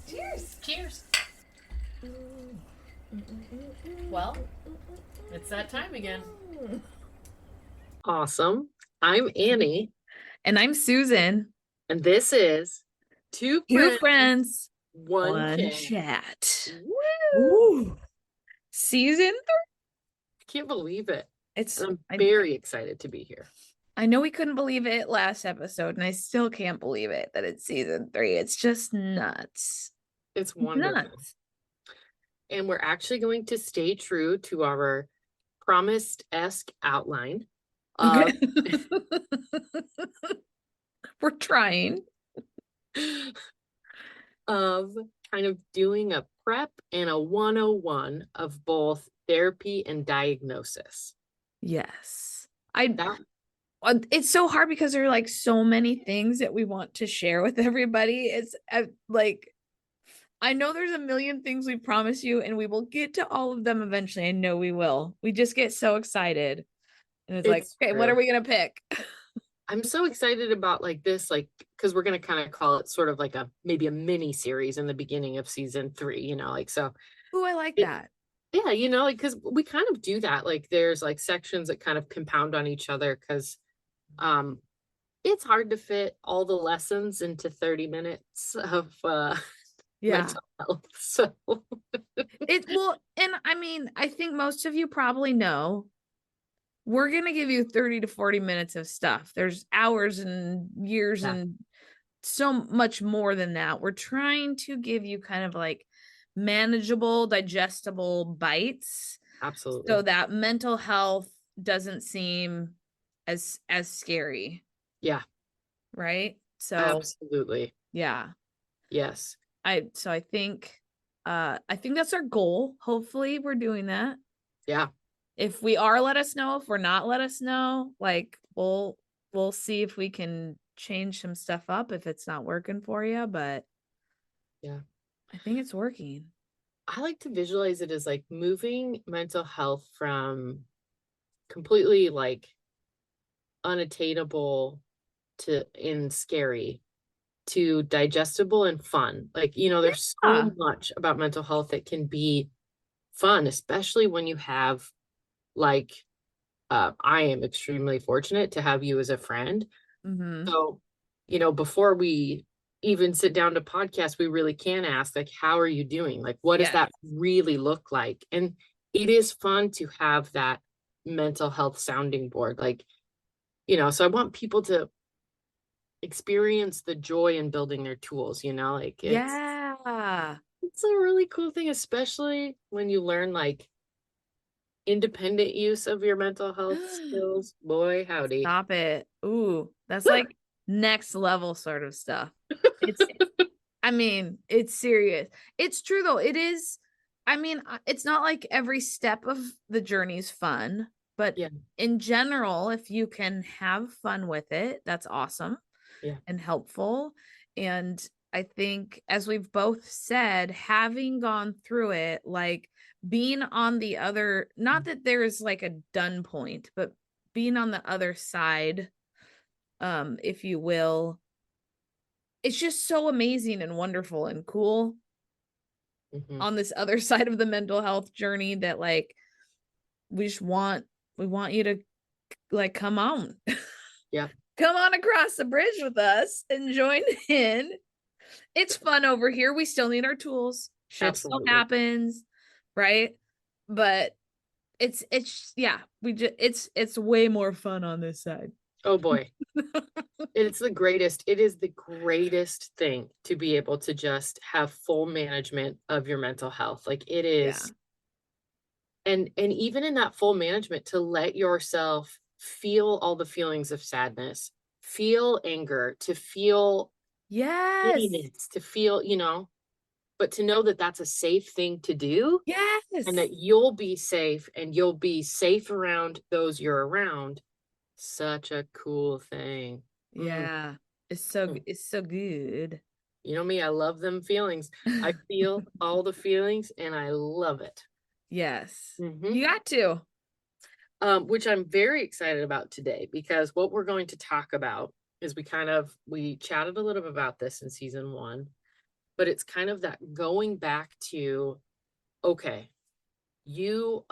Cheers. Cheers. Well, it's that time again. Awesome. I'm Annie, And I'm Susan. and this is Two Friends, One Chat. Woo! Ooh. Season 3. I can't believe it. It's And I'm very excited to be here. I know we couldn't believe it last episode, and I still can't believe it that it's season 3. It's just nuts. It's wonderful. Nuts. And we're actually going to stay true to our promised-esque outline of We're trying. of kind of doing a prep and a 101 of both therapy and diagnosis. Yes. It's so hard because there are like so many things that we want to share with everybody. It's like, I know there's a million things we promise you, and we will get to all of them eventually. I know we will. We just get so excited. And it's like, okay, true. what are we going to pick? I'm so excited about like this, like, because we're going to kind of call it sort of like maybe a mini series in the beginning of season 3, like, so. Oh, I like that. Yeah, like, because we kind of do that. Like, there's like sections that kind of compound on each other because it's hard to fit all the lessons into 30 minutes of mental health. So and I mean, I think most of you probably know we're going to give you 30 to 40 minutes of stuff. There's hours and years and so much more than that. We're trying to give you kind of like manageable, digestible bites. Absolutely. So that mental health doesn't seem as scary. Yeah. Right? So absolutely. Yeah. Yes. I think that's our goal. Hopefully we're doing that. Yeah. If we are, let us know. If we're not, let us know. Like, we'll see if we can change some stuff up if it's not working for you, but yeah, I think it's working. I like to visualize it as like moving mental health from completely like unattainable and scary to digestible and fun. Like, there's so much about mental health that can be fun, especially when you have like, I am extremely fortunate to have you as a friend. Mm-hmm. So, before we even sit down to podcast, we really can ask, like, how are you doing? Like, what does that really look like? And it is fun to have that mental health sounding board. Like, so I want people to experience the joy in building their tools, like it's a really cool thing, especially when you learn like independent use of your mental health skills. Boy, howdy. Stop it. Ooh, that's like next level sort of stuff. I mean, it's serious. It's true though. It is. I mean, it's not like every step of the journey is fun, but in general, if you can have fun with it, that's awesome and helpful. And I think, as we've both said, having gone through it, like being on the other, not that there's like a done point, but being on the other side, if you will, it's just so amazing and wonderful and cool on this other side of the mental health journey that like we want you to like come on. Come on across the bridge with us and join in. It's fun over here. We still need our tools. Shit still happens, right? But it's way more fun on this side. Oh boy. It's the greatest. It is the greatest thing to be able to just have full management of your mental health. Like it is. And even in that full management, to let yourself feel all the feelings of sadness, feel anger, to feel giddiness, to feel, but to know that that's a safe thing to do. And that you'll be safe and you'll be safe around those you're around. Such a cool thing. It's so good. You know me, I love them feelings. I feel all the feelings and I love it. Yes. Mhm. You got to. Which I'm very excited about today, because what we're going to talk about is we chatted a little bit about this in season 1, but it's kind of that going back to, okay, you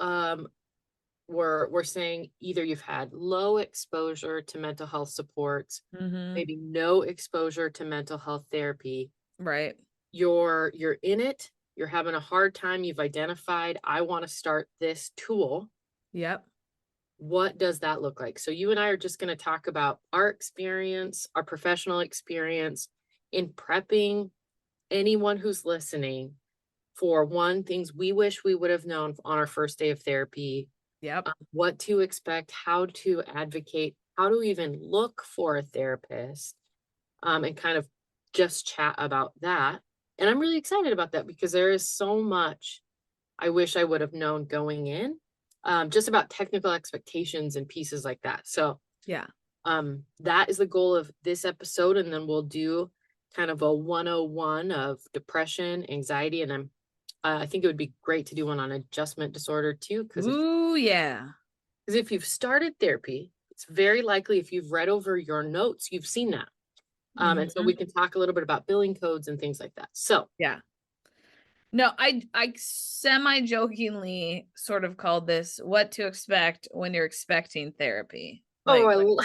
we're saying either you've had low exposure to mental health supports, Mm-hmm. maybe no exposure to mental health therapy. Right. You're in it, you're having a hard time, you've identified, I want to start this tool. Yep. What does that look like? So you and I are just going to talk about our experience, our professional experience in prepping anyone who's listening for, one, things we wish we would have known on our first day of therapy, Yep. what to expect, how to advocate, how to even look for a therapist, and kind of just chat about that. And I'm really excited about that because there is so much I wish I would have known going in, just about technical expectations and pieces like that. So Yeah. that is the goal of this episode. And then we'll do kind of a 101 of depression, anxiety, and I think it would be great to do one on adjustment disorder too, because Ooh, yeah. if you've started therapy, it's very likely if you've read over your notes, you've seen that. And so Mhm. we can talk a little bit about billing codes and things like that. So Yeah. No, I semi-jokingly sort of called this what to expect when you're expecting therapy. oh,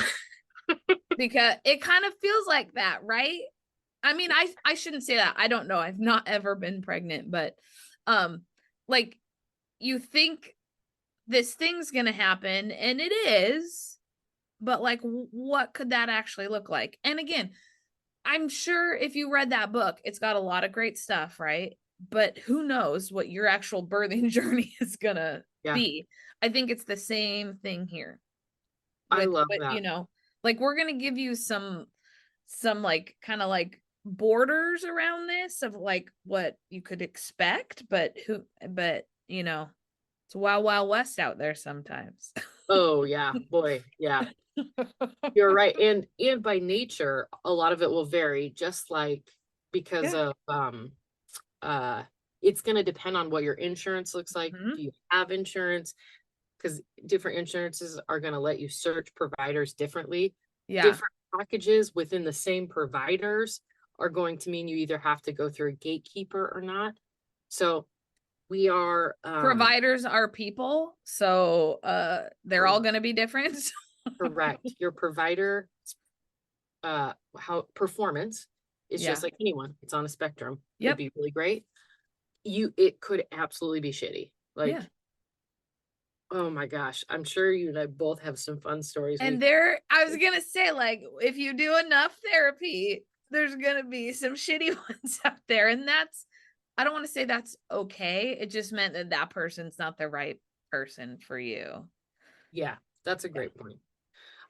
Because it kind of feels like that, right? I mean, I shouldn't say that. I don't know. I've not ever been pregnant, but like you think this thing's going to happen and it is, but like what could that actually look like? And again, I'm sure if you read that book, it's got a lot of great stuff, right? But who knows what your actual birthing journey is gonna yeah, be. I think it's the same thing here I with love what, that. like we're gonna give you some like kind of like borders around this of like what you could expect, but it's wild wild west out there sometimes. Oh yeah, boy, yeah. You're right. And by nature, a lot of it will vary, just like because Yeah. of uh it's going to depend on what your insurance looks like. Mhm. Do you have insurance? Because different insurances are going to let you search providers differently. Yeah. Different packages within the same providers are going to mean you either have to go through a gatekeeper or not. So we are Providers are people, so they're all going to be different. correct. Your provider how performance is Yeah. just like anyone. It's on a spectrum. Could Yep. be really great. It could absolutely be shitty. Yeah. Like, oh my gosh, I'm sure you and I both have some fun stories. And I was going to say, like, if you do enough therapy, there's going to be some shitty ones out there. And I don't want to say that's okay. It just meant that that person's not the right person for you. Yeah, that's a Yeah. great point.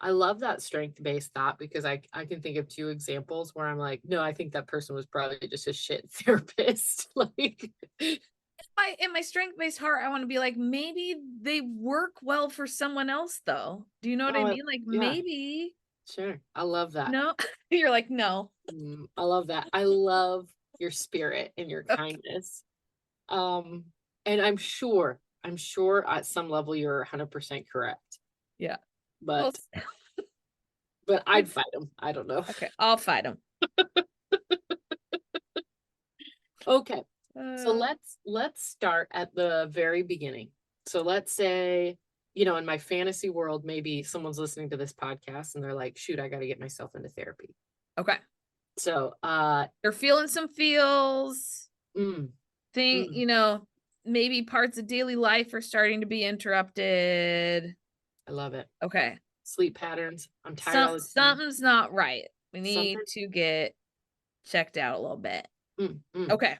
I love that strength-based thought because I can think of 2 examples where I'm like, no, I think that person was probably just a shit therapist. Like, In my strength-based heart, I want to be like, maybe they work well for someone else, though. Do you know what I oh mean? Like, yeah, maybe. sure. I love that. No, you're like, no. I love that. I love your spirit and your Okay. kindness. Um, and I'm sure at some level you're 100% correct, Yeah. Well, but I'd fight him. I don't know. okay, I'll fight him. Okay. So Uh, let's start at the very beginning. So let's say, in my fantasy world, maybe someone's listening to this podcast and they're like, shoot, I got to get myself into therapy. okay. So, They're feeling some feels. mm, Think, mm, maybe parts of daily life are starting to be interrupted. I love it. Okay. Sleep patterns. I'm tired all the time. Something's not right. We need Something. to get checked out a little bit. Mm, mm. Okay.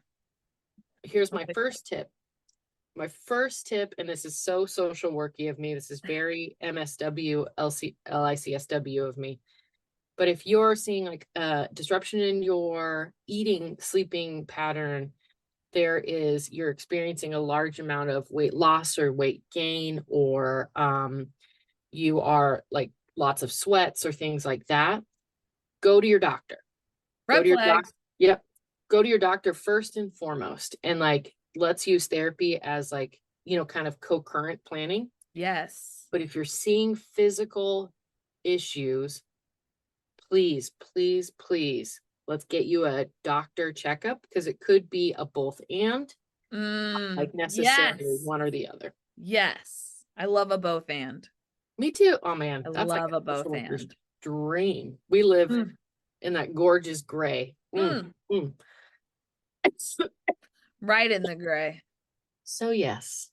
Here's my first tip. My first tip, and this is so social worky of me. This is very MSW, LICSW of me. But if you're seeing like a disruption in your eating, sleeping pattern, you're experiencing a large amount of weight loss or weight gain, or you are like lots of sweats or things like that, go to your doctor. Go Red to your doctor. flags. Yep. go to your doctor first and foremost, and like, let's use therapy as like, kind of co-current planning. Yes. But if you're seeing physical issues, please, please, please, let's get you a doctor checkup, because it could be a both and, like necessarily Yes. one or the other. Yes. I love a both and. Me too. Oh man, I that's like love a a both social worker's and. dream. We live Mm. in that gorgeous gray. Mm. Mm. Right in the gray. So yes,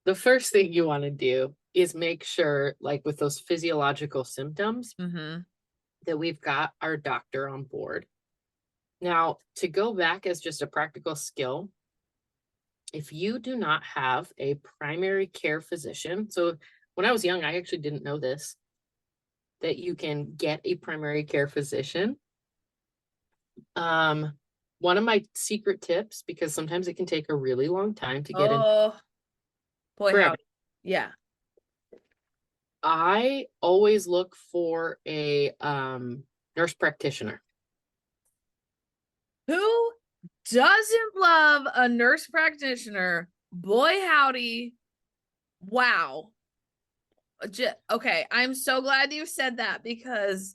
the first thing you want to do is make sure, like with those physiological symptoms, Mm-hmm. that we've got our doctor on board. Now, to go back as just a practical skill, if you do not have a primary care physician, so when I was young, I actually didn't know this, that you can get a primary care physician. One of my secret tips, because sometimes it can take a really long time to get in, Oh, boy, forever. howdy. Yeah. I always look for a nurse practitioner. Who doesn't love a nurse practitioner? Boy, howdy. Wow. Okay, I'm so glad you said that, because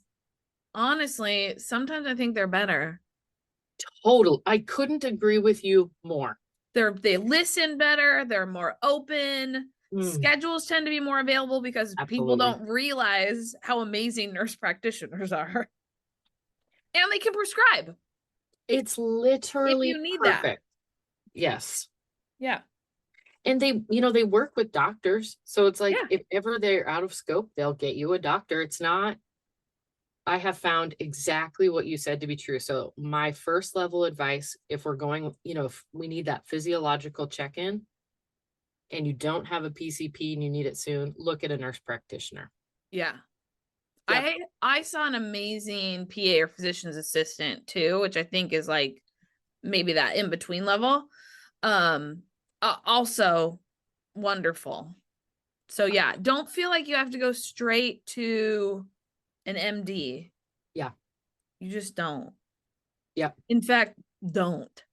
honestly, sometimes I think they're better. Total. I couldn't agree with you more. They listen better, they're more open. Schedules tend to be more available because people Absolutely. don't realize how amazing nurse practitioners are. And they can prescribe It's if literally you need that. perfect. Yes. Yeah. And they work with doctors. So it's like, Yeah. if ever they're out of scope, they'll get you a doctor. It's not, I have found exactly what you said to be true. So my first level advice, if we're going, if we need that physiological check-in and you don't have a PCP and you need it soon, look at a nurse practitioner. Yeah. Yep. I saw an amazing PA or physician's assistant too, which I think is like maybe that in between level. Also wonderful. So yeah, don't feel like you have to go straight to an MD. Yeah. You just don't. Yep. In fact, don't.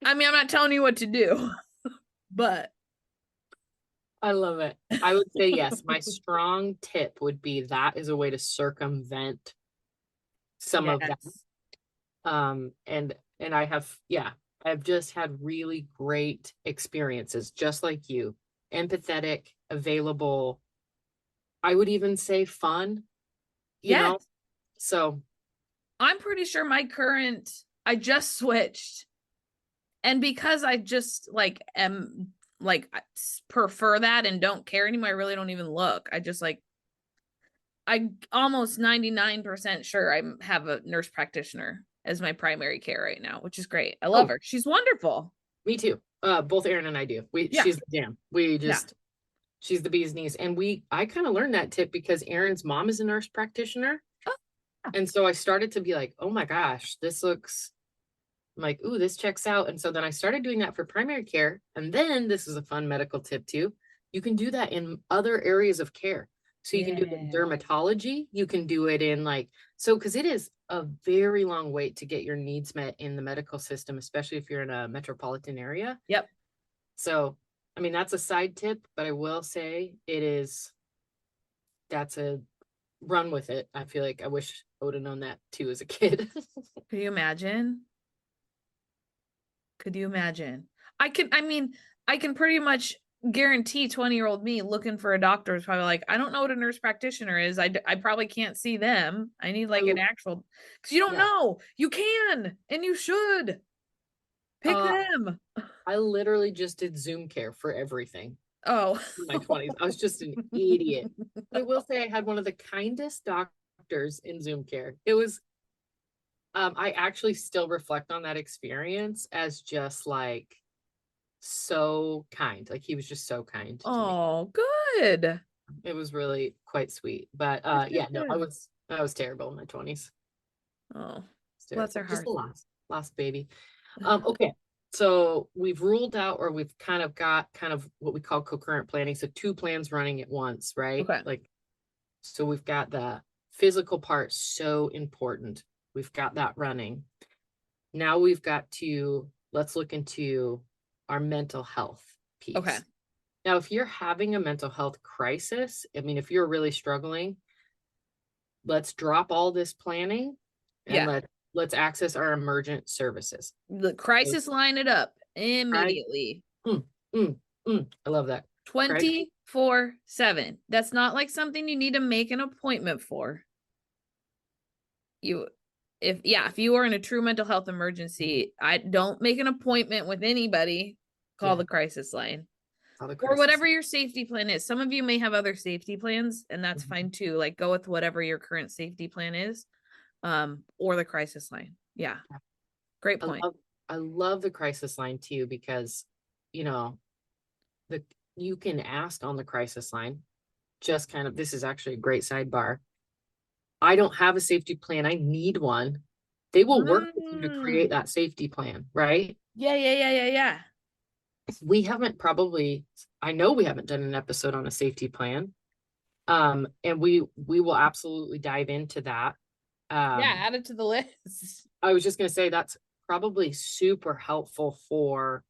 I mean, I'm not telling you what to do, but I love it. I would say yes. My strong tip would be that is a way to circumvent some of that. yes. And I've just had really great experiences, just like you. Empathetic, available. I would even say fun, you Yes. know? So I'm pretty sure I just switched. And because I just like am like prefer that and don't care anymore, I really don't even look. I almost 99% sure I have a nurse practitioner as my primary care right now, which is great. I love her. She's wonderful. me too. Both Aaron and I do. Yeah. She's the jam. She's the bee's knees. And I kind of learned that tip because Aaron's mom is a nurse practitioner. Oh, yeah. And so I started to be like, oh my gosh, I'm like, ooh, this checks out. And so then I started doing that for primary care. And then this is a fun medical tip too. You can do that in other areas of care. So you can do it in dermatology. You can do it in because it is a very long wait to get your needs met in the medical system, especially if you're in a metropolitan area. Yep. So, I mean, that's a side tip, but I will say that's a run with it. I feel like I wish I would have known that too as a kid. Could you imagine? I can pretty much guarantee 20-year-old me looking for a doctor is probably like, I don't know what a nurse practitioner is. I probably can't see them. I need like an actual, because you don't know. You can and you should pick them. I literally just did Zoom care for everything. Oh, In my 20s. I was just an idiot. But I will say I had one of the kindest doctors in Zoom care. It was I actually still reflect on that experience as just like so kind. Like he was just so kind to me. Oh, good. It was really quite sweet. But no, I was terrible in my 20s. Oh, Bless our just hearts. the last baby. Okay. So we've ruled out, or we've kind of got what we call concurrent planning. So 2 plans running at once, right? Okay. So we've got the physical part, so important. We've got that running. Now let's look into our mental health piece. Okay. Now, if you're having a mental health crisis, I mean, if you're really struggling, let's drop all this planning and Yeah. let's access our emergent services. The crisis line it up immediately. Mm, mm, I love that. 24/7. That's not like something you need to make an appointment for. If you are in a true mental health emergency, I don't make an appointment with anybody. Call the crisis line. Or whatever your safety plan is. Some of you may have other safety plans, and that's fine too. Like, go with whatever your current safety plan is, or the crisis line. Yeah. Great point. I love the crisis line too, because, you know, you can ask on the crisis line, just kind of, this is actually a great sidebar. I don't have a safety plan. I need one. They will work with you to create that safety plan, right? Yeah. I know we haven't done an episode on a safety plan. And we will absolutely dive into that. Add it to the list. I was just going to say that's probably super helpful for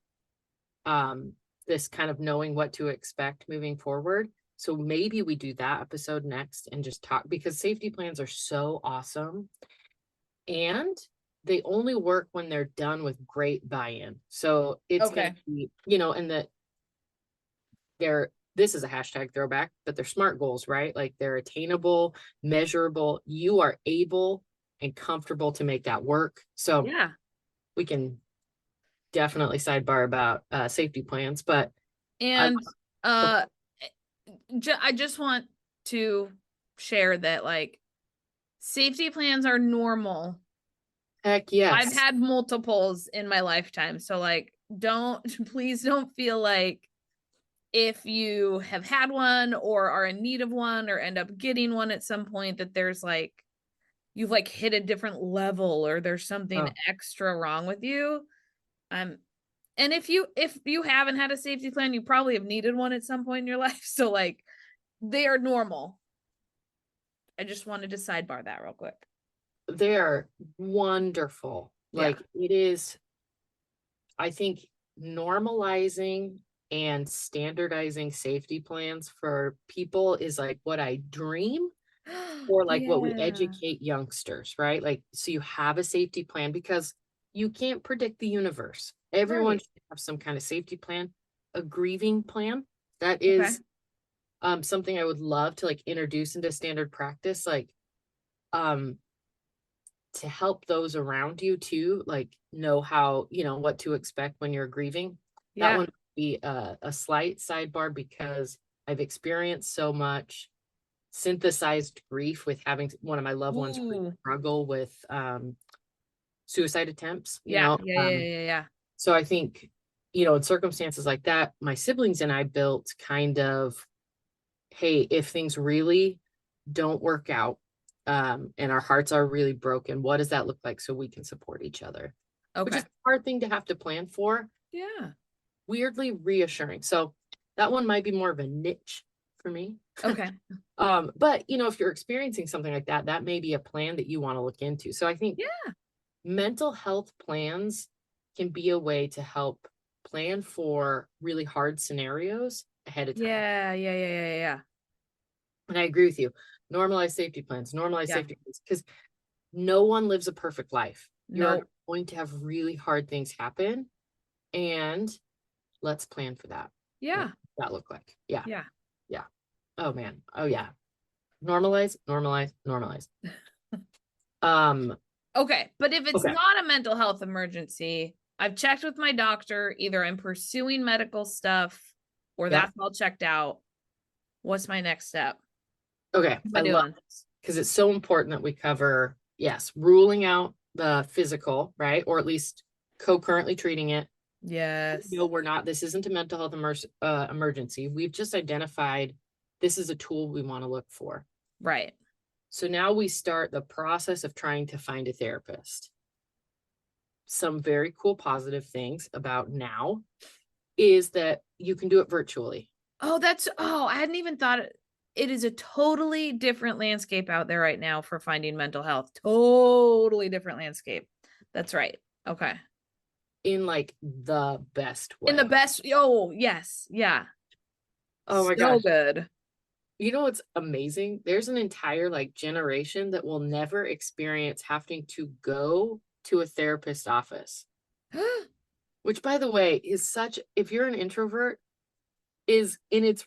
this kind of knowing what to expect moving forward. So maybe we do that episode next and just talk, because safety plans are so awesome. And they only work when they're done with great buy-in. So it's going to be, and this is a hashtag throwback, but they're SMART goals, right? Like, they're attainable, measurable. You are able and comfortable to make that work. So yeah, we can definitely sidebar about safety plans, but I just want to share that, like, safety plans are normal. Heck yes. I've had multiples in my lifetime. So, like, please don't feel like if you have had one or are in need of one or end up getting one at some point that there's like, you've like hit a different level or there's something extra wrong with you. And if you haven't had a safety plan, you probably have needed one at some point in your life. So, like, they are normal. I just wanted to sidebar that real quick. They're wonderful. Like, it is, I think, normalizing and standardizing safety plans for people is like what I dream, or like what we educate youngsters, right? Like, so you have a safety plan, because you can't predict the universe. Everyone should have some kind of safety plan. A grieving plan, that is something I would love to like introduce into standard practice, like to help those around you too, like know how, what to expect when you're grieving. That one would be a slight sidebar, because I've experienced so much synthesized grief with having one of my loved ones struggle with suicide attempts. Yeah. So I think, in circumstances like that, my siblings and I built kind of, hey, if things really don't work out, and our hearts are really broken, what does that look like, so we can support each other? Which is a hard thing to have to plan for. Yeah. Weirdly reassuring. So that one might be more of a niche for me. Okay. But if you're experiencing something like that, that may be a plan that you want to look into. So I think mental health plans can be a way to help plan for really hard scenarios ahead of time. Yeah. And I agree with you. Normalize safety plans, because no one lives a perfect life. You're going to have really hard things happen, and let's plan for that. Yeah. What does that look like? Yeah. Yeah. Oh man. Oh yeah. Normalize. Okay. But if it's not a mental health emergency, I've checked with my doctor, either I'm pursuing medical stuff or that's all checked out. What's my next step? Okay. I love this, because it's so important that we cover, ruling out the physical, right? Or at least co-currently treating it. Yes. No, we're not. This isn't a mental health emergency. We've just identified this is a tool we want to look for. Right. So now we start the process of trying to find a therapist. Some very cool positive things about now is that you can do it virtually. I hadn't even thought it is a totally different landscape out there right now for finding mental health. Totally different landscape. That's right. Okay. in like the best In the way. best. Oh, yes. Yeah. Oh my So gosh. good. You know what's amazing? There's an entire like generation that will never experience having to go to a therapist office, which by the way is such, if you're an introvert, is in its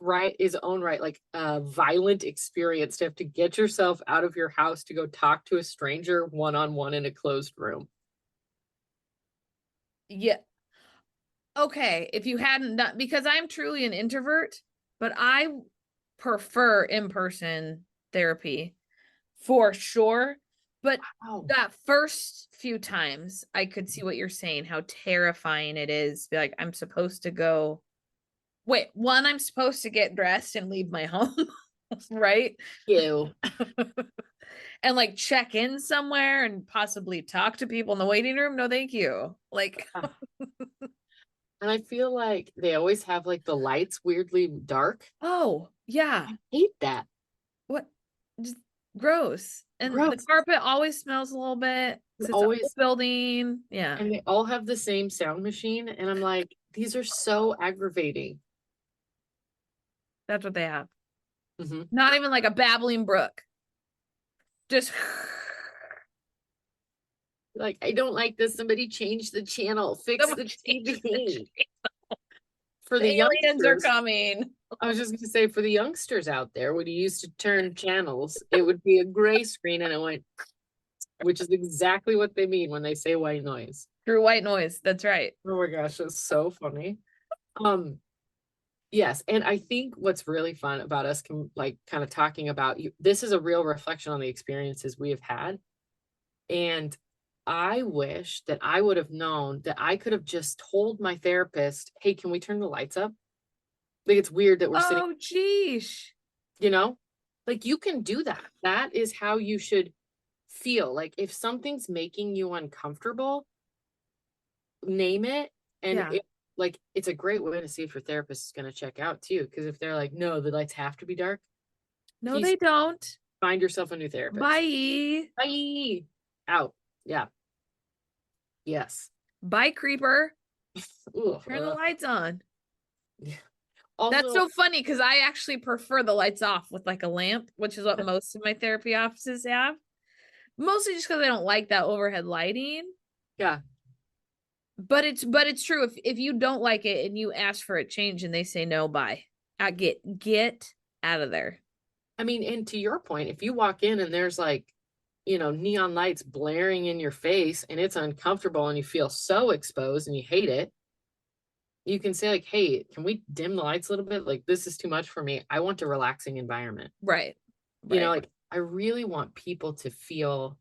own right like a violent experience to have to get yourself out of your house to go talk to a stranger one-on-one in a closed room. Yeah. Okay. If you hadn't done, because I'm truly an introvert, but I prefer in-person therapy for sure. But Oh, that first few times, I could see what you're saying, how terrifying it is. Be like, I'm supposed to go. Wait, one, I'm supposed to get dressed and leave my home, right? you. And like check in somewhere and possibly talk to people in the waiting room. No, thank you. Like, And I feel like they always have like the lights weirdly dark. oh, yeah. I hate that. What? Just gross. And the Gross. carpet always smells a little bit And because it's an old always, building. Yeah, and they all have the same sound machine. And I'm like, these are so aggravating. that's what they have. Mhm. Not even like a babbling brook. Just Like, I don't like this. Somebody change the channel, fix the TV. For the the aliens are youngsters, coming. I was just gonna say for the youngsters out there, when you used to turn channels, it would be a gray screen and it went, which is exactly what they mean when they say white noise. Through white noise. That's right. Oh my gosh, that's so funny. Um, yes, and I think what's really fun about us like kind of talking about you, this is a real reflection on the experiences we have had. And I wish that I would have known that I could have just told my therapist, hey, can we turn the lights up? Like it's weird that we're sitting, Oh, geez. you know, like you can do that. That is how you should feel. Like if something's making you uncomfortable, name it. And Yeah. it, like it's a great way to see if your therapist is going to check out too. Because if they're like, no, the lights have to be dark, No, peace, they don't. find yourself a new therapist. Bye. Bye. Out. Yeah. Yes. Bye, creeper. Ooh, Turn the lights on. yeah. That's Also, so funny because I actually prefer the lights off with like a lamp, which is what most of my therapy offices have. Mostly just because I don't like that overhead lighting. yeah. But it's true. If you don't like it and you ask for a change and they say no, bye. I get out of there. I mean, and to your point, if you walk in and there's like, you know, neon lights blaring in your face and it's uncomfortable and you feel so exposed and you hate it, you can say like, hey, can we dim the lights a little bit? Like this is too much for me. I want a relaxing environment. Right. You know, Right. like I really want people to feel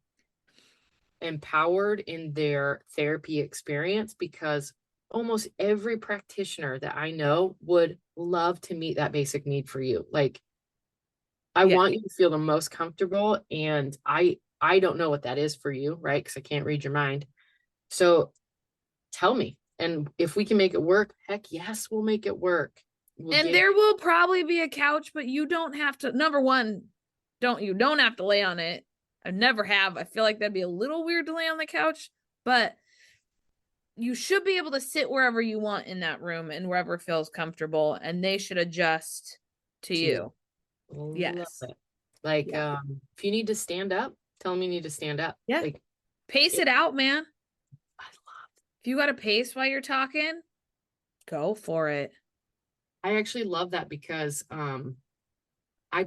empowered in their therapy experience because almost every practitioner that I know would love to meet that basic need for you. Like I Yeah. want you to feel the most comfortable and I don't know what that is for you, right? Because I can't read your mind. So tell me. And if we can make it work, heck yes, we'll make it work. We'll And get there will probably be a couch, but you don't have to. Number one, don't have to lay on it. I never have. I feel like that'd be a little weird to lay on the couch, but you should be able to sit wherever you want in that room and wherever feels comfortable, and they should adjust to to you. love Yes. it. Like Yeah. if you need to stand up, tell them you need to stand up. Yeah. Like Pace it out, man. I love If you got to pace while you're talking, go for it. I actually love that because I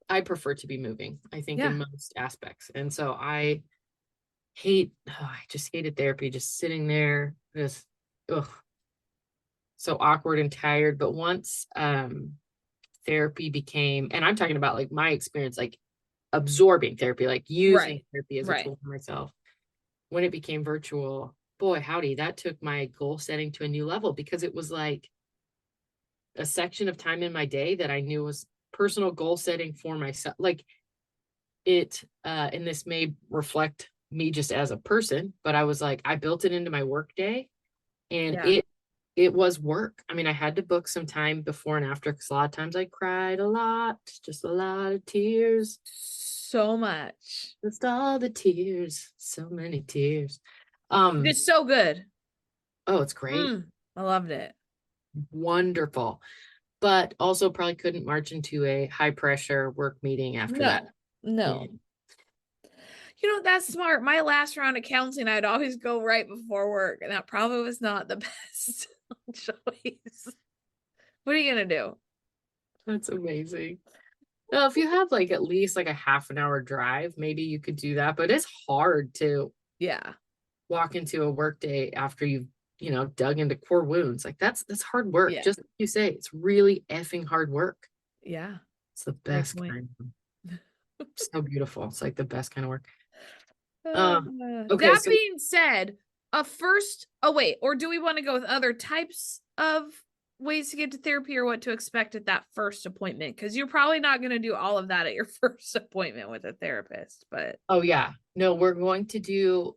I prefer to be moving, I think, Yeah. in most aspects. And so I just hated therapy, just sitting there, just ugh, so awkward and tired. But once therapy became, and I'm talking about like my experience, like absorbing therapy, like using Right. therapy as a Right. tool for myself. When it became virtual, boy, howdy, that took my goal setting to a new level because it was like a section of time in my day that I knew was personal goal setting for myself. Like it, and this may reflect me just as a person, but I was like, I built it into my work day and Yeah. it was work. I mean, I had to book some time before and after because a lot of times I cried a lot, just a lot of tears. So much. Just all the tears, so many tears. It's so good. Oh, it's great. I loved it. Wonderful. But also probably couldn't march into a high pressure work meeting after that. No. You know, that's smart. My last round of counseling, I'd always go right before work, and that probably was not the best choice. What are you gonna do? That's amazing. Well, if you have like at least like a half an hour drive, maybe you could do that, but it's hard to Yeah. walk into a work day after you've, dug into core wounds. Like that's hard work. Yeah. Just like you say, it's really effing hard work. Yeah. It's the Great best point. kind. So beautiful. It's like the best kind of work. Uh, Okay, that so being said, or do we want to go with other types of ways to get to therapy or what to expect at that first appointment? Because you're probably not going to do all of that at your first appointment with a therapist, but oh yeah. No, we're going to do,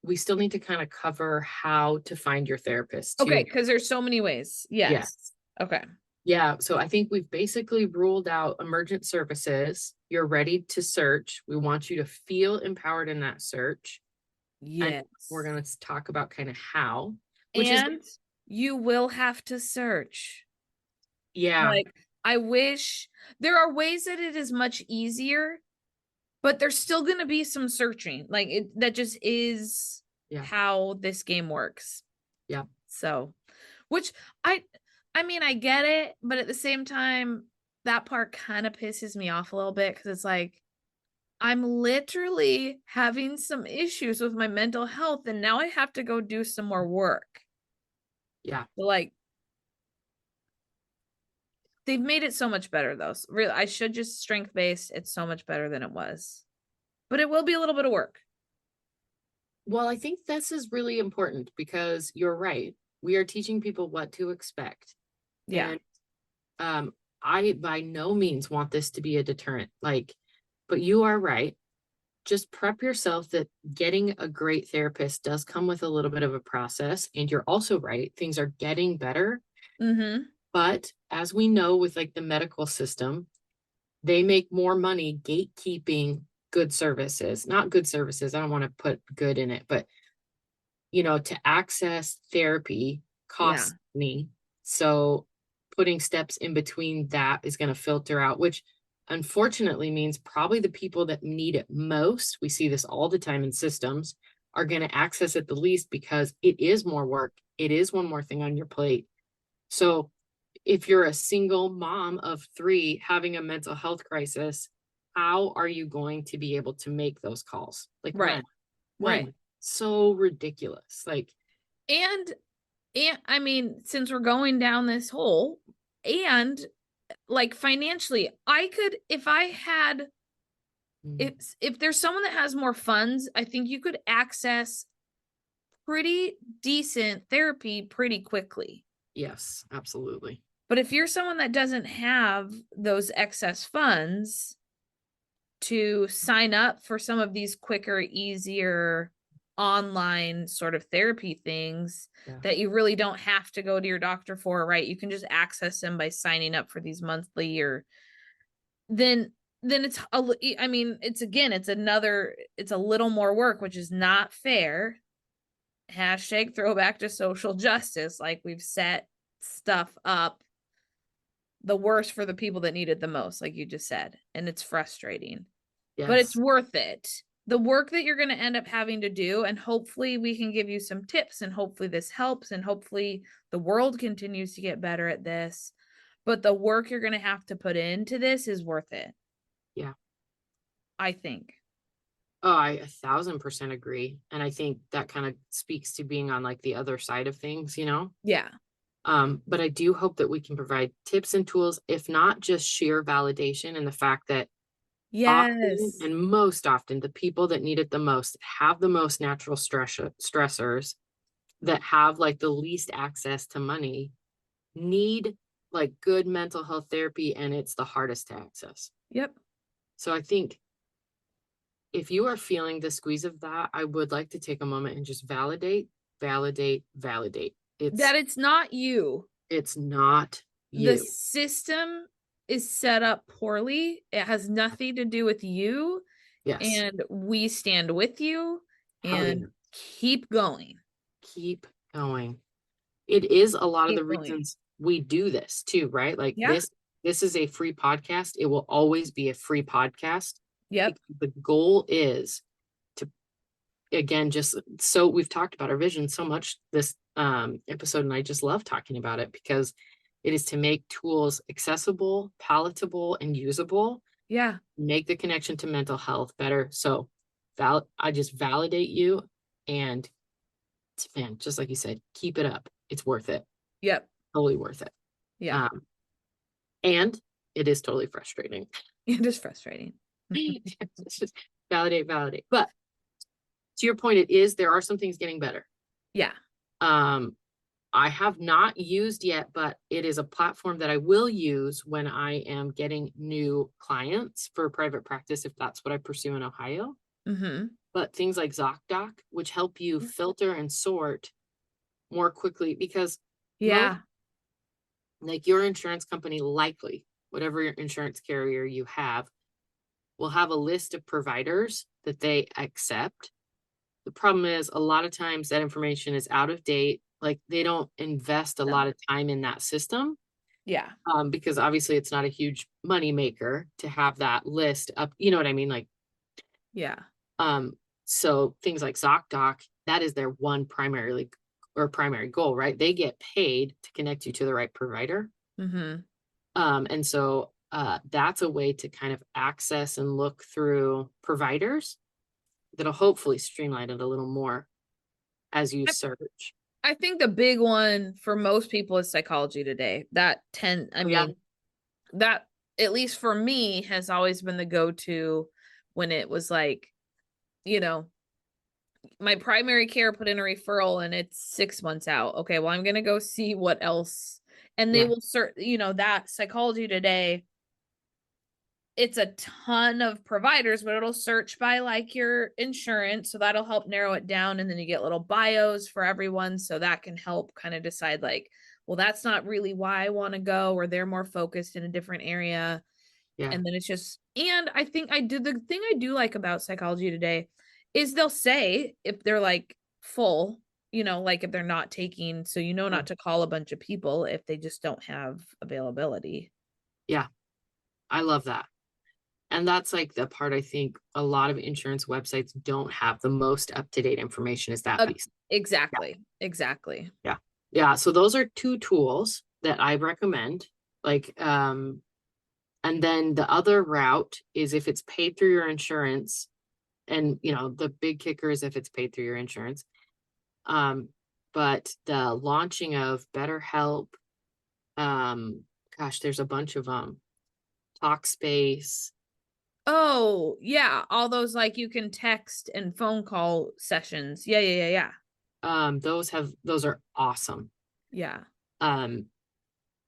we still need to kind of cover how to find your therapist okay, too. because there's so many ways. Yes. Okay. Yeah, so I think we've basically ruled out emergent services. You're ready to search. We want you to feel empowered in that search. And Yes. we're going to talk about kind of how, which And is, you will have to search. yeah, Like, I wish there are ways that it is much easier, but there's still going to be some searching. Like that just is how this game works. Yeah. So, which I mean, I get it, but at the same time, that part kind of pisses me off a little bit because it's like, I'm literally having some issues with my mental health, and now I have to go do some more work. Yeah. Like, they've made it so much better, though. So really, I should just strength-based. It's so much better than it was. But it will be a little bit of work. Well, I think this is really important because you're right. We are teaching people what to expect. Yeah. And I by no means want this to be a deterrent. But you are right. Just prep yourself that getting a great therapist does come with a little bit of a process. And you're also right. Things are getting better. Mm-hmm. But as we know with like the medical system, they make more money gatekeeping good services, not good services. I don't want to put good in it, but to access therapy costs money. So putting steps in between that is going to filter out, which unfortunately means probably the people that need it most, we see this all the time in systems, are going to access it the least because it is more work. It is one more thing on your plate. So if you're a single mom of 3 having a mental health crisis, how are you going to be able to make those calls? Like Right. when? So ridiculous. And I mean, since we're going down this hole, and like financially, I could, if I had, if there's someone that has more funds, I think you could access pretty decent therapy pretty quickly. Yes, absolutely. But if you're someone that doesn't have those excess funds to sign up for some of these quicker, easier online sort of therapy things that you really don't have to go to your doctor for, right? You can just access them by signing up for these monthly or then it's I mean, it's a little more work, which is not fair. Hashtag throwback to social justice. Like, we've set stuff up the worst for the people that need it the most, like you just said. And it's frustrating. Yes. But it's worth it. The work that you're going to end up having to do, and hopefully we can give you some tips, and hopefully this helps, and hopefully the world continues to get better at this. But the work you're going to have to put into this is worth it. Yeah. I think. Oh, I 1,000% agree. And I think that kind of speaks to being on like the other side of things, Yeah. But I do hope that we can provide tips and tools, if not just sheer validation, and the fact that often and most often the people that need it the most have the most natural stressors that have like the least access to money, need like good mental health therapy, and it's the hardest to access. Yep. So I think if you are feeling the squeeze of that, I would like to take a moment and just validate. It's not you. It's not you. The system is set up poorly. It has nothing to do with you. Yes. And we stand with you. And keep going. Keep going. It is a lot of Keep the going. reasons we do this too, right? Like Yeah. this is a free podcast. It will always be a free podcast. Yep. The goal is to, again, just so we've talked about our vision so much this episode, and I just love talking about it because it is to make tools accessible, palatable, and usable, Yeah. make the connection to mental health better. So I just validate you, and man, just like you said, keep it up. It's worth it. Yep. Totally worth it. Yeah. And it is totally frustrating. It is frustrating. It's just validate. But to your point, there are some things getting better. Yeah. I have not used yet, but it is a platform that I will use when I am getting new clients for private practice, if that's what I pursue in Ohio. Mm-hmm. But things like ZocDoc, which help you filter and sort more quickly, because Yeah. like your insurance company, likely whatever your insurance carrier you have, will have a list of providers that they accept. The problem is a lot of times that information is out of date. Like they don't invest a No. lot of time in that system, Yeah. because obviously it's not a huge money maker to have that list up. You know what I mean? Like, Yeah. so things like ZocDoc, that is their one primary goal, right? They get paid to connect you to the right provider. Mm-hmm. And so that's a way to kind of access and look through providers that'll hopefully streamline it a little more as you search. I think the big one for most people is Psychology Today. That at least for me has always been the go-to when it was like, you know, my primary care put in a referral and it's 6 months out. Okay, well, I'm gonna go see what else. And they Yeah. will that Psychology Today, it's a ton of providers, but it'll search by like your insurance. So that'll help narrow it down. And then you get little bios for everyone. So that can help kind of decide like, well, that's not really why I want to go, or they're more focused in a different area. Yeah. And then it's just, and I think the thing I do like about Psychology Today is they'll say if they're like full, like if they're not taking, so not to call a bunch of people if they just don't have availability. Yeah. I love that. And that's like the part I think a lot of insurance websites don't have the most up-to-date information is that piece. Exactly. Yeah. Exactly. Yeah. Yeah. So those are two tools that I recommend. Like, and then the other route is if it's paid through your insurance, and the big kicker is if it's paid through your insurance. But the launching of BetterHelp, gosh, there's a bunch of Talkspace. Oh, yeah. All those like you can text and phone call sessions. Yeah. Those are awesome. Yeah. I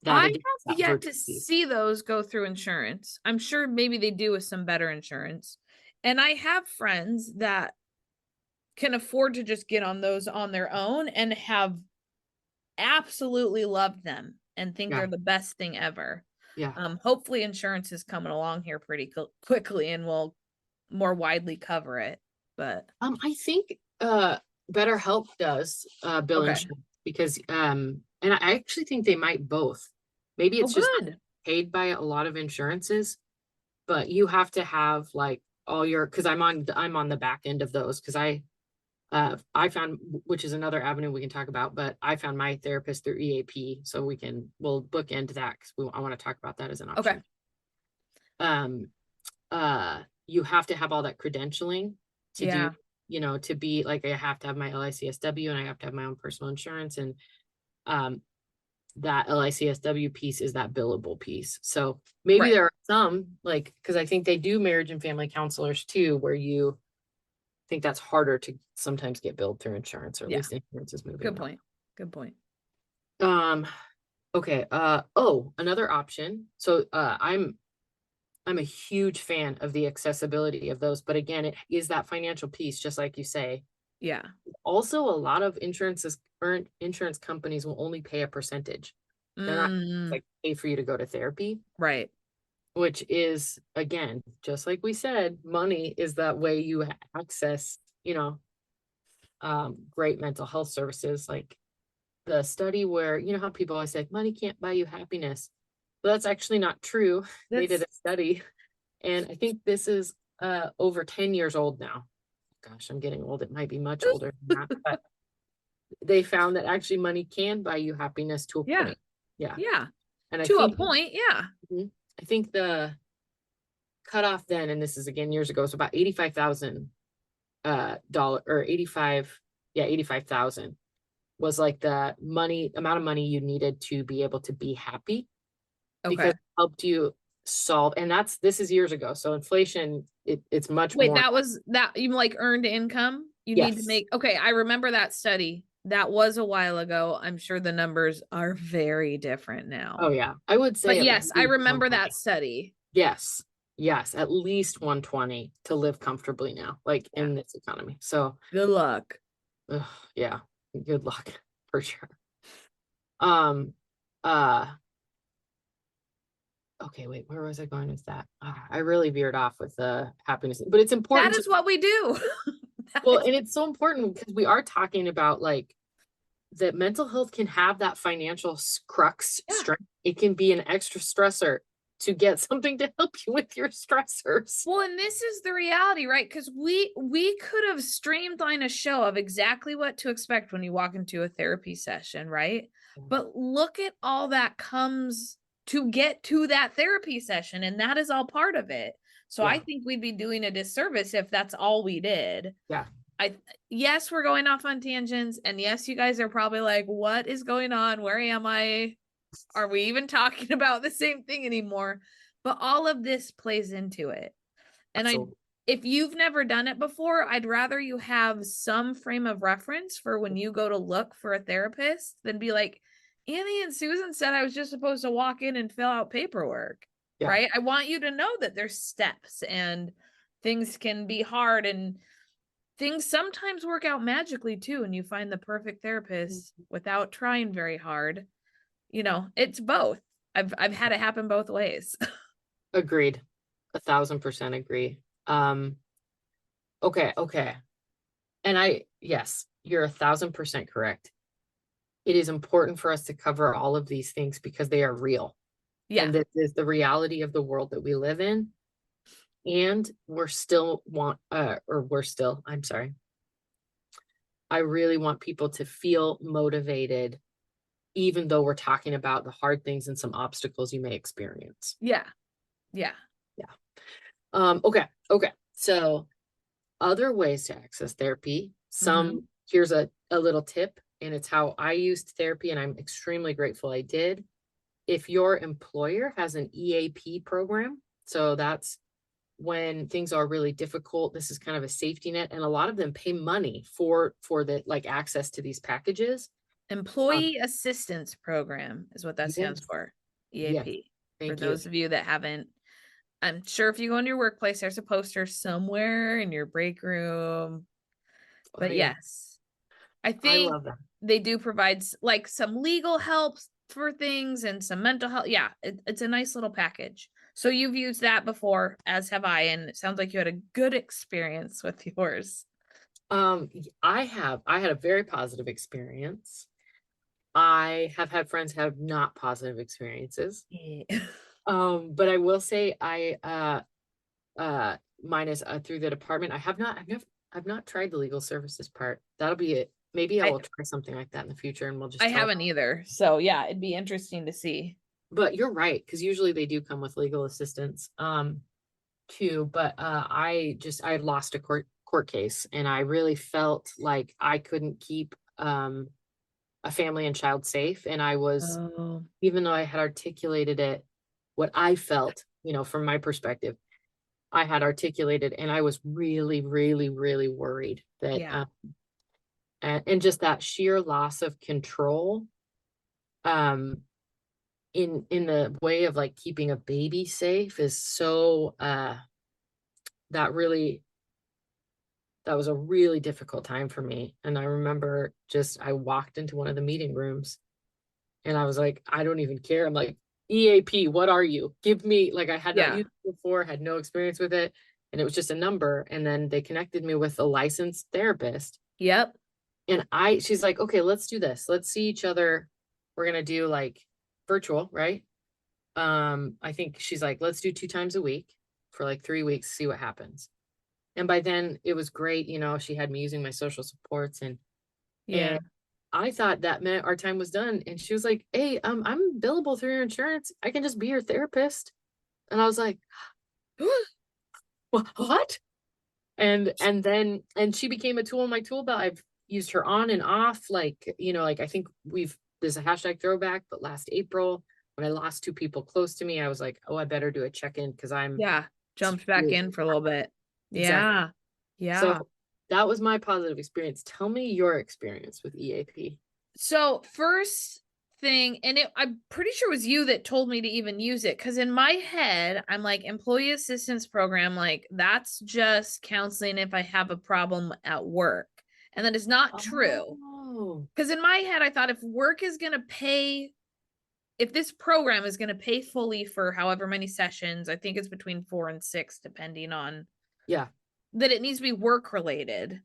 have yet to see those go through insurance. I'm sure maybe they do with some better insurance. And I have friends that can afford to just get on those on their own and have absolutely loved them and think they're the best thing ever. Yeah. Hopefully insurance is coming along here pretty quickly and will more widely cover it. But I think BetterHelp does bill insurance because and I actually think they might both. Maybe it's just paid by a lot of insurances, but you have to have like all your, because I'm on the back end of those, because I found, which is another avenue we can talk about, but I found my therapist through EAP, so we'll book into that because I want to talk about that as an option. You have to have all that credentialing to do, to be like, I have to have my LICSW and I have to have my own personal insurance, and that LICSW piece is that billable piece. So maybe there are some, like, because I think they do marriage and family counselors too, where you think that's harder to sometimes get billed through insurance, or at least insurance is moving. Good point. Okay. Another option. So I'm a huge fan of the accessibility of those, but again, it is that financial piece, just like you say. Yeah. Also, a lot of insurance companies will only pay a percentage. They're not like pay for you to go to therapy. Right. Which is, again, just like we said, money is that way you access, great mental health services, like the study where, you know how people always say money can't buy you happiness. But that's actually not true. They did That's a study, and I think this is over 10 years old now. Gosh, I'm getting old. It might be much older than that, but they found that actually money can buy you happiness to a yeah. point. Yeah. Yeah. And I To a think point, yeah. I think the cutoff then, and this is again years ago, so about $85,000 or 85,000 was like the amount of money you needed to be able to be happy, because Okay. it helped you solve, and this is years ago. So inflation, it's much Wait, more. that was that you like earned income? You need to Yes. make okay, I remember that study. That was a while ago. I'm sure the numbers are very different Oh now. yeah. I would say But at yes, I least remember 120. that study. Yes. Yes. At least 120 to live comfortably now, like Yeah. in this economy. So Good luck. yeah, good luck for sure. Um, uh, okay, wait, where was I going with that? I really veered off with the happiness, but it's That important to, is what we do. well, and it's so important because we are talking about like that mental health can have that financial crux Yeah. strength. It can be an extra stressor to get something to help you with your stressors. Well, and this is the reality, right? Because we could have streamlined a show of exactly what to expect when you walk into a therapy session, right? But look at all that comes to get to that therapy session, and that is all part of it. So I Yeah. think we'd be doing a disservice if that's all we did. Yeah. Yes, we're going off on tangents, and yes, you guys are probably like, what is going on? Where am I? Are we even talking about the same thing anymore? But all of this plays into it. And Absolutely. if you've never done it before, I'd rather you have some frame of reference for when you go to look for a therapist than be like, Annie and Susan said I was just supposed to walk in and fill out paperwork. Yeah. Right. I want you to know that there's steps and things can be hard and things sometimes work out magically too. And you find the perfect therapist without trying very hard. You know, it's both. I've had it happen both ways. Agreed. 1,000% agree. Okay. And yes, you're 1,000% correct. It is important for us to cover all of these things because they are real. Yeah. And this is the reality of the world that we live in. And I'm sorry. I really want people to feel motivated, even though we're talking about the hard things and some obstacles you may experience. Yeah. Yeah. Okay. So other ways to access therapy. Here's a little tip, and it's how I used therapy, and I'm extremely grateful I did. If your employer has an EAP program, so that's when things are really difficult, this is kind of a safety net, and a lot of them pay money for the like access to these packages. Employee Assistance Program is what that stands Yes. for. Yes. EAP. For Thank you. those of you that haven't, I'm sure if you go into your workplace, there's a poster somewhere in your break room. But yeah. yes, I I think love that. they do provide like some legal help for things and some mental health. Yeah, it's a nice little package. So you've used that before, as have I, and it sounds like you had a good experience with yours. I had a very positive experience. I have had friends have not positive experiences. Yeah. But I will say mine is through the department. I've not tried the legal services part. That'll be it. Maybe I will try something like that in the future, and we'll just I haven't either. So yeah, it'd be interesting to see. But you're right, because usually they do come with legal assistance too. But I had lost a court case, and I really felt like I couldn't keep a family and child safe. And I was, Oh, even though I had articulated it, what I felt, from my perspective, I had articulated, and I was really, really, really worried that, yeah. And just that sheer loss of control, in the way of like keeping a baby safe is so, that was a really difficult time for me. And I remember I walked into one of the meeting rooms, and I was like, I don't even care. I'm like, EAP, what are you? Give me, like, I had not used it before, had no experience with it. And it was just a number. And then they connected me with a licensed therapist. Yep. And she's like, okay, let's do this. Let's see each other. We're going to do like virtual, right? I think she's like, let's do 2 times a week for like 3 weeks, see what happens. And by then it was great. You know, she had me using my social supports and Yeah. I thought that meant our time was done. And she was like, hey, I'm billable through your insurance. I can just be your therapist. And I was like, what? And she became a tool in my tool belt. I've used her on and off. Like, you know, like I think there's a hashtag throwback, but last April when I lost 2 people close to me, I was like, oh, I better do a check-in because I'm Yeah. Jumped back in for a little bit. exactly. Yeah. Yeah. So that was my positive experience. Tell me your experience with EAP. So first thing, and I'm pretty sure it was you that told me to even use it, because in my head, I'm like, employee assistance program, like that's just counseling if I have a problem at work. And that is not true. Oh, Because in my head, I thought if this program is going to pay fully for however many sessions, I think it's between 4 and 6, depending on yeah. that, it needs to be work related.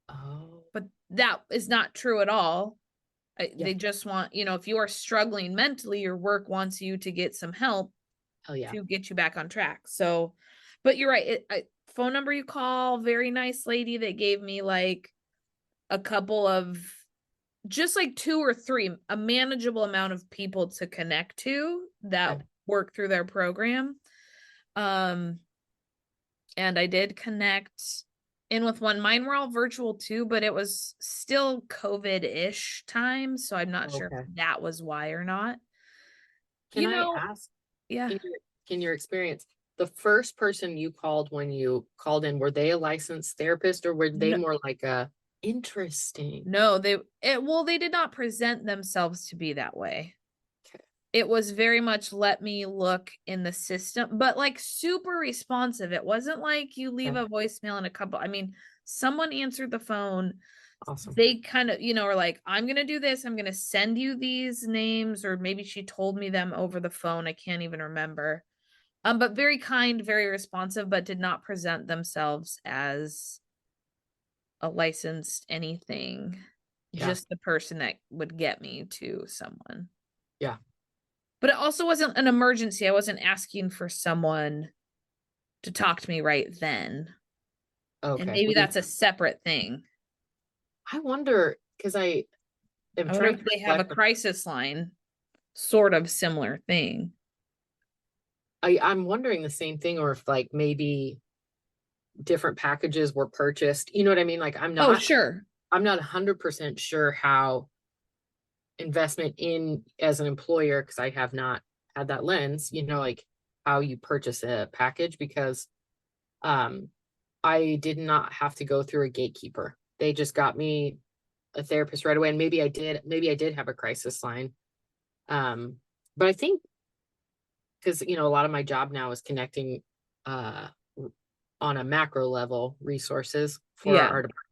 Oh, But that is not true at all. yeah. They just want, if you are struggling mentally, your work wants you to get some help Hell yeah. to get you back on track. So, but you're right. Phone number you call, very nice lady that gave me like a couple of, just like 2 or 3, a manageable amount of people to connect to that Okay. work through their program. And I did connect in with one. Mine were all virtual too, but it was still COVID-ish time, so I'm not sure Okay. if that was why or not. Can You I know, ask yeah. in your experience, the first person you called when you called in, were they a licensed therapist or were they No, more like a interesting? no, they did not present themselves to be that way. Okay. It was very much let me look in the system, but like super responsive. It wasn't like you leave Okay. a voicemail in a couple. I mean, someone answered the phone. Awesome. They kind of, are like, I'm going to do this. I'm going to send you these names, or maybe she told me them over the phone. I can't even remember. But very kind, very responsive, but did not present themselves as a licensed anything. Yeah. Just the person that would get me to someone. Yeah. But it also wasn't an emergency. I wasn't asking for someone to talk to me right then. And Okay. maybe that's a separate thing. I wonder because I am I wonder trying if to they have a reflect. crisis line, sort of similar thing. I'm wondering the same thing, or if like maybe different packages were purchased. You know what I mean? Like Oh, sure. I'm not 100% sure how investment in as an employer, because I have not had that lens, you know, like how you purchase a package, because um I did not have to go through a gatekeeper. They just got me a therapist right away. And maybe I did have a crisis line. Um, but I think because you know, a lot of my job now is connecting on a macro level resources for Yeah. our department.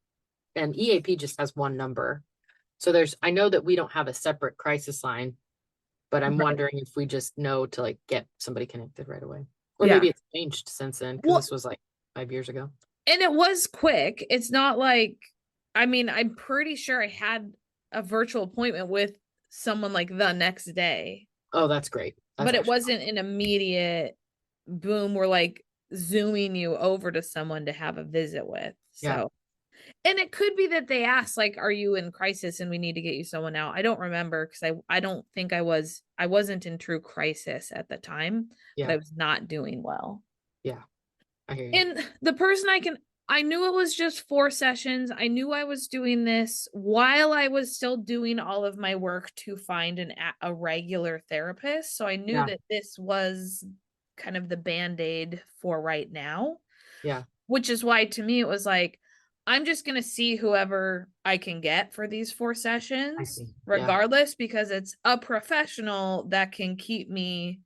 And EAP just has one number. So I know that we don't have a separate crisis line, but I'm Right. wondering if we just know to like get somebody connected right away. Or Yeah. maybe it's changed since then, because Well, this was like 5 years ago. and it was quick. It's not like, I mean, I'm pretty sure I had a virtual appointment with someone like the next day, Oh, that's great. That's but it actually wasn't an immediate boom. We're like zooming you over to someone to have a visit with. yeah, So, and it could be that they asked, like, are you in crisis and we need to get you someone out? I don't remember, because I don't think I wasn't in true crisis at the time, but yeah, I was not doing well. yeah. I hear you. And the person I knew it was just 4 sessions. I knew I was doing this while I was still doing all of my work to find a regular therapist. So I knew Yeah, that this was kind of the band-aid for right now, yeah. which is why to me it was like, I'm just going to see whoever I can get for these 4 I sessions, see. Yeah, regardless, because it's a professional that can keep me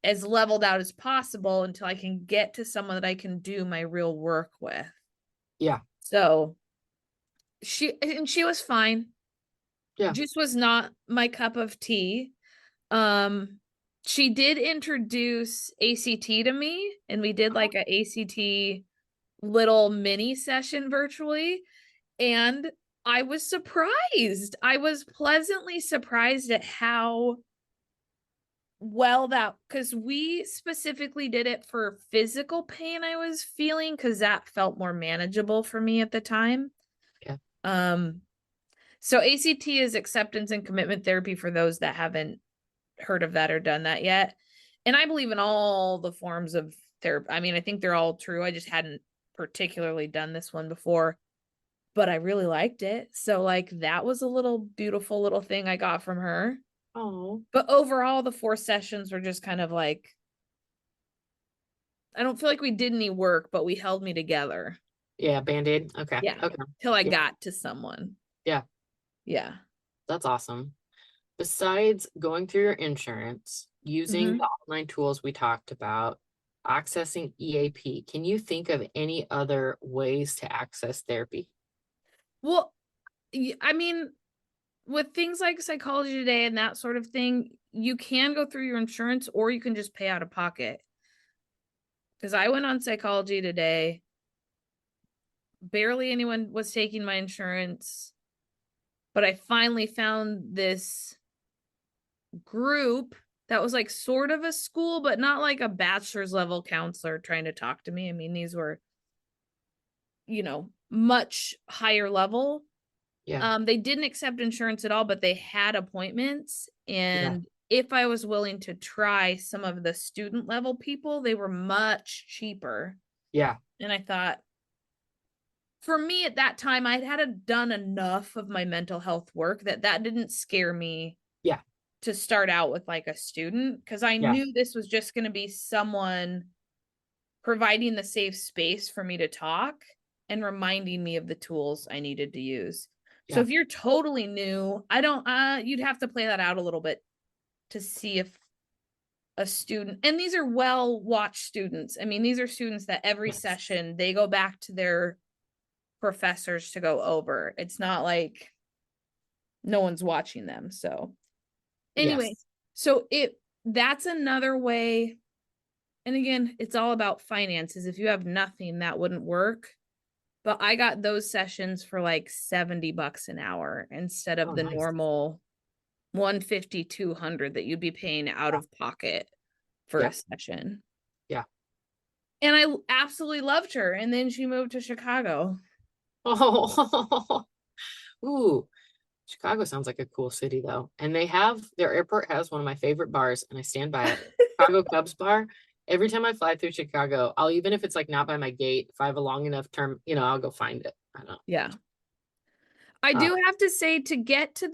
as leveled out as possible until I can get to someone that I can do my real work with. yeah, So she was fine. yeah. Just was not my cup of tea. Um she did introduce ACT to me, and we did Oh, like a ACT little mini session virtually. And I was surprised. I was pleasantly surprised at how well that, because we specifically did it for physical pain I was feeling, because that felt more manageable for me at the time. Yeah. So ACT is acceptance and commitment therapy for those that haven't heard of that or done that yet. And I believe in all the forms of therapy. I mean, I think they're all true. I just hadn't particularly done this one before, but I really liked it. So like that was a little beautiful little thing I got from her. Oh, But overall, the 4 sessions were just kind of like, I don't feel like we did any work, but we held me together. yeah, Band-Aid. Okay. Yeah. Okay. Till I Yeah. got to someone. Yeah. Yeah. That's awesome. Besides going through your insurance, using Mhm. the online tools we talked about, accessing EAP, can you think of any other ways to access therapy? Well, I mean, with things like Psychology Today and that sort of thing, you can go through your insurance or you can just pay out of pocket. Because I went on Psychology Today, barely anyone was taking my insurance, but I finally found this group that was like sort of a school, but not like a bachelor's level counselor trying to talk to me. I mean, these were, much higher level. Yeah. They didn't accept insurance at all, but they had appointments. Yeah. And if I was willing to try some of the student level people, they were much cheaper. Yeah. And I thought, for me at that time, I'd had done enough of my mental health work that didn't scare me Yeah. to start out with like a student, because I Yeah. knew this was just going to be someone providing the safe space for me to talk and reminding me of the tools I needed to use. So Yeah. if you're totally new, I don't you'd have to play that out a little bit to see if a student, and these are well watched students. I mean, these are students that every Yes. session they go back to their professors to go over. It's not like no one's watching them. So anyway, Yes. so that's another way. And again, it's all about finances. If you have nothing, that wouldn't work. But I got those sessions for like $70 an hour instead of Oh, the nice. normal 150, 200 that you'd be paying out Yeah. of pocket for Yeah. a session. Yeah. And I absolutely loved her. And then she moved to Chicago. Oh, ooh, Chicago sounds like a cool city though. And their airport has one of my favorite bars, and I stand by it. Chicago Cubs bar. Every time I fly through Chicago, even if it's like not by my gate, if I have a long enough term, I'll go find it. I don't know. Yeah. I Uh, do have to say, to get to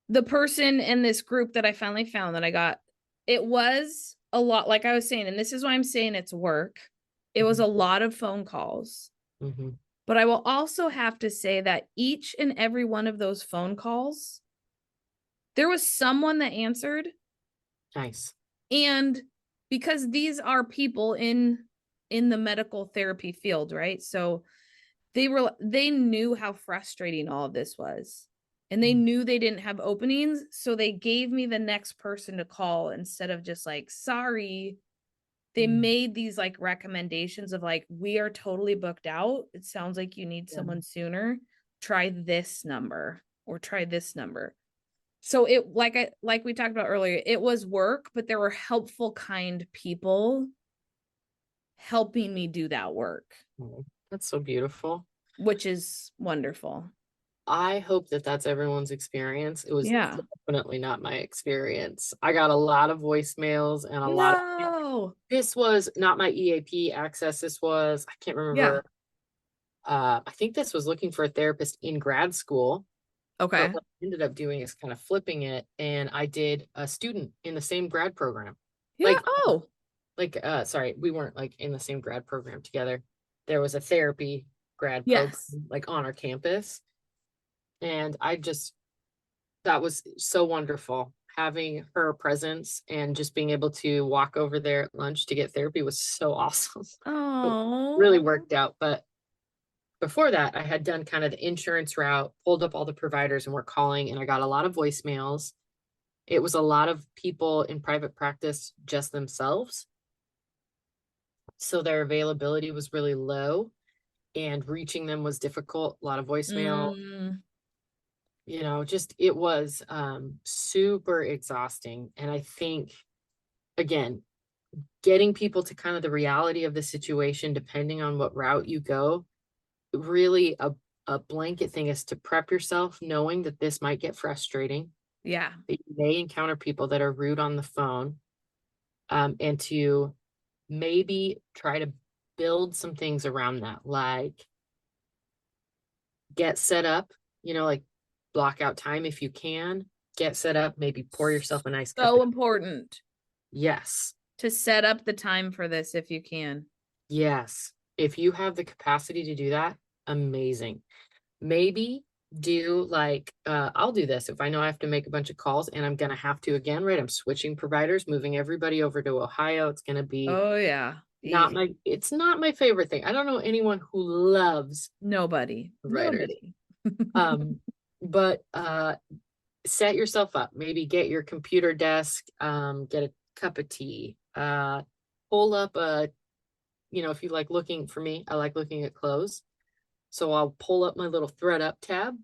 the person in this group that I finally found that I got, it was a lot, like I was saying, and this is why I'm saying it's work. It was a lot of phone calls. mhm. But I will also have to say that each and every one of those phone calls, there was someone that answered. Nice. And because these are people in the medical therapy field, right? So they knew how frustrating all of this was. And they knew they didn't have openings, so they gave me the next person to call instead of just like, sorry. They made these like recommendations of like, we are totally booked out. It sounds like you need someone sooner. Try this number or try this number. So it, like we talked about earlier, it was work, but there were helpful, kind people helping me do that work, Oh, that's so beautiful. which is wonderful. I hope that that's everyone's experience. It was Yeah. definitely not my experience. I got a lot of voicemails and a lot of, No. this was not my EAP access. This was, I can't Yeah. remember. I think this was looking for a therapist in grad school. Okay. But what I ended up doing is kind of flipping it, and I did a student in the same grad program. Yeah. Oh. Sorry, we weren't like in the same grad program together. There was a therapy grad program Yes. like on our campus. And that was so wonderful. Having her presence and just being able to walk over there at lunch to get therapy was so awesome. It Oh. really worked out. But before that, I had done kind of the insurance route, pulled up all the providers and were calling, and I got a lot of voicemails. It was a lot of people in private practice just themselves. So their availability was really low. and reaching them was difficult, a lot of voicemail, Mm, just it was super exhausting. And I think, again, getting people to kind of the reality of the situation, depending on what route you go, really a blanket thing is to prep yourself, knowing that this might get frustrating, yeah. that you may encounter people that are rude on the phone, and to maybe try to build some things around that, like get set up, like block out time if you can, get set up, maybe pour yourself a nice cup So of important yes, to set up the time for this if you can. yes. If you have the capacity to do that, amazing. Maybe do like I'll do this if I know I have to make a bunch of calls and I'm gonna have to again, right? I'm switching providers, moving everybody over to Ohio. It's gonna be Oh yeah. not Easy. it's not my favorite thing. I don't know anyone who loves Nobody. providers. Nobody. But set yourself up, maybe get your computer desk, get a cup of tea, pull up if you like looking for me, I like looking at clothes. So I'll pull up my little thread up tab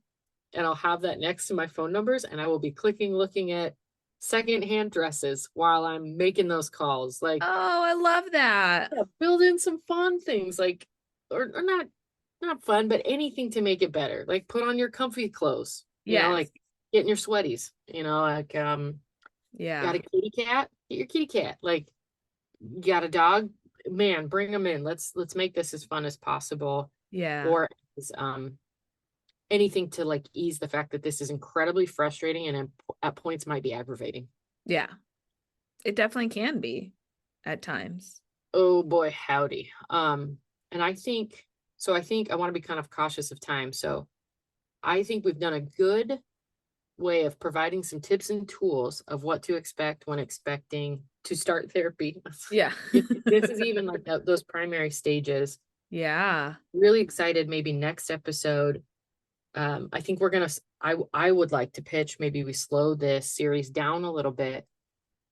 and I'll have that next to my phone numbers and I will be looking at secondhand dresses while I'm making those calls. Like, Oh, I love that. yeah, build in some fun things like, or not fun, but anything to make it better. Like put on your comfy clothes, Yes. like get in your sweaties, like, got Yeah. a kitty cat, get your kitty cat. Like, you got a dog, man, bring them in. Let's make this as fun as possible. Yeah. Or as, anything to like ease the fact that this is incredibly frustrating and at points might be aggravating. Yeah. It definitely can be at times. Oh boy, howdy. And I think I want to be kind of cautious of time. So I think we've done a good way of providing some tips and tools of what to expect when expecting to start therapy. Yeah. If this is even like those primary stages. Yeah. Really excited. Maybe next episode. I think we're gonna. I would like to pitch. Maybe we slow this series down a little bit.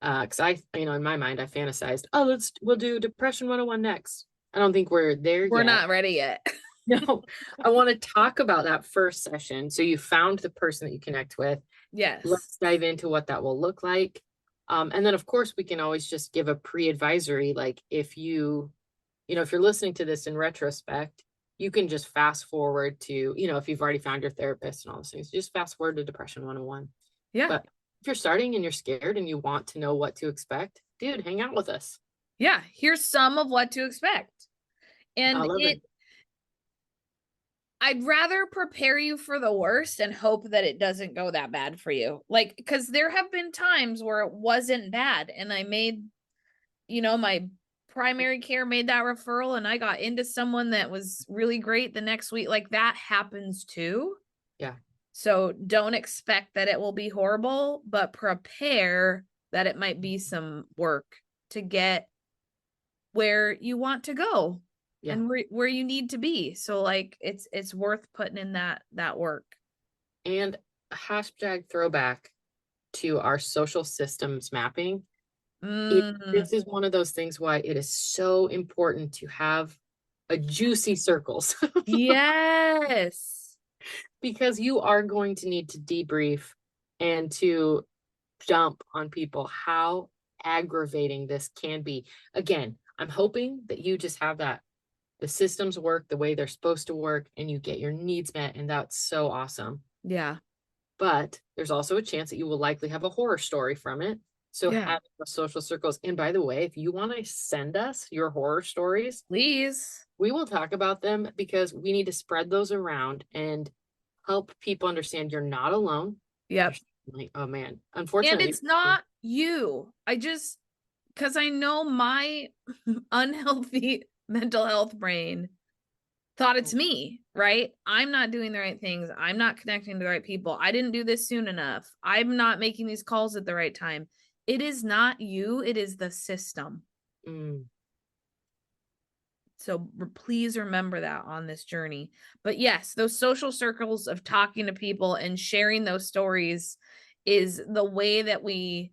Because in my mind, I fantasized. Oh, we'll do Depression 101 next. I don't think we're there We're yet. not ready yet. No, I want to talk about that first session. So you found the person that you connect with. Yes. Let's dive into what that will look like. And then of course we can always just give a pre-advisory, like if you're listening to this in retrospect, you can just fast forward to, if you've already found your therapist and all those things, just fast forward to Depression 101. Yeah. But if you're starting and you're scared and you want to know what to expect, dude, hang out with us. Yeah. Here's some of what to expect. And I love it. I'd rather prepare you for the worst and hope that it doesn't go that bad for you. Like, because there have been times where it wasn't bad and I made, my primary care made that referral and I got into someone that was really great the next week. Like that happens too. Yeah. So don't expect that it will be horrible, but prepare that it might be some work to get where you want to go. Yeah. And where you need to be. So like it's worth putting in that work. And hashtag throwback to our social systems mapping. This is one of those things why it is so important to have a juicy circles. Yes. Because you are going to need to debrief and to dump on people how aggravating this can be. Again, I'm hoping that you just have that the systems work the way they're supposed to work and you get your needs met, and that's so awesome. Yeah. But there's also a chance that you will likely have a horror story from it. So having the social circles, and by the way, if you want to send us your horror stories, please, we will talk about them because we need to spread those around and help people understand you're not alone. Yep. Like, oh man, unfortunately. And it's not you. Because I know my unhealthy mental health brain thought it's me, right? I'm not doing the right things. I'm not connecting to the right people. I didn't do this soon enough. I'm not making these calls at the right time. It is not you. It is the system. So please remember that on this journey. But yes, those social circles of talking to people and sharing those stories is the way that we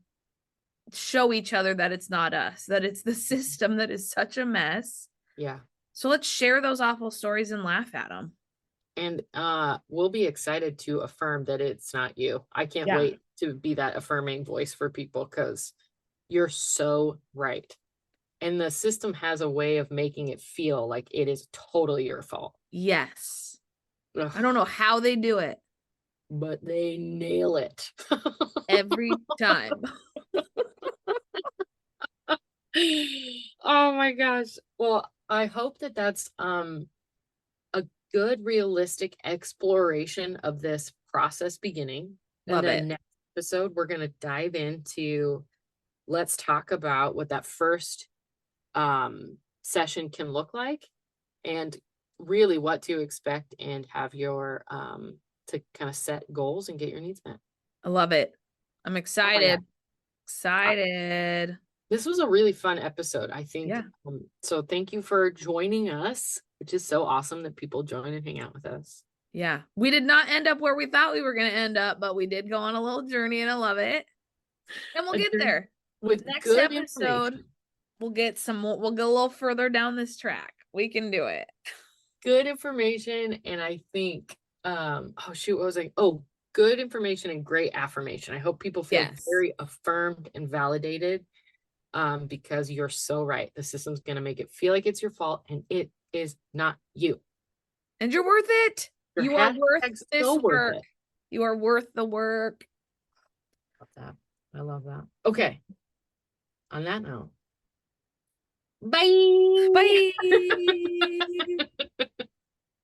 show each other that it's not us, that it's the system that is such a mess. Yeah. So let's share those awful stories and laugh at them. And we'll be excited to affirm that it's not you. I can't Yeah. wait to be that affirming voice for people, because you're so right. And the system has a way of making it feel like it is totally your fault. Yes. Ugh, I don't know how they do it but they nail it. every time. Oh my gosh. Well, I hope that that's a good realistic exploration of this process beginning. And Love then it. next episode, we're going to dive into, let's talk about what that first session can look like, and really what to expect, and have your to kind of set goals and get your needs met. I love it. I'm Oh my excited. God. Excited. This was a really fun episode, I think. Yeah. So thank you for joining us, which is so awesome that people join and hang out with us. Yeah. We did not end up where we thought we were going to end up, but we did go on a little journey and I love it. And we'll get there. With Next good episode, information. we'll go a little further down this track. We can do it. Good information. And I think, oh shoot, what was I? Oh, good information and great affirmation. I hope people feel Yes. very affirmed and validated, because you're so right. The system's going to make it feel like it's your fault, and it is not you. And you're worth it. Your You are worth hashtag's this so worth work. it. You are worth the work. Love that. I love that. Okay. On that note, bye. Bye.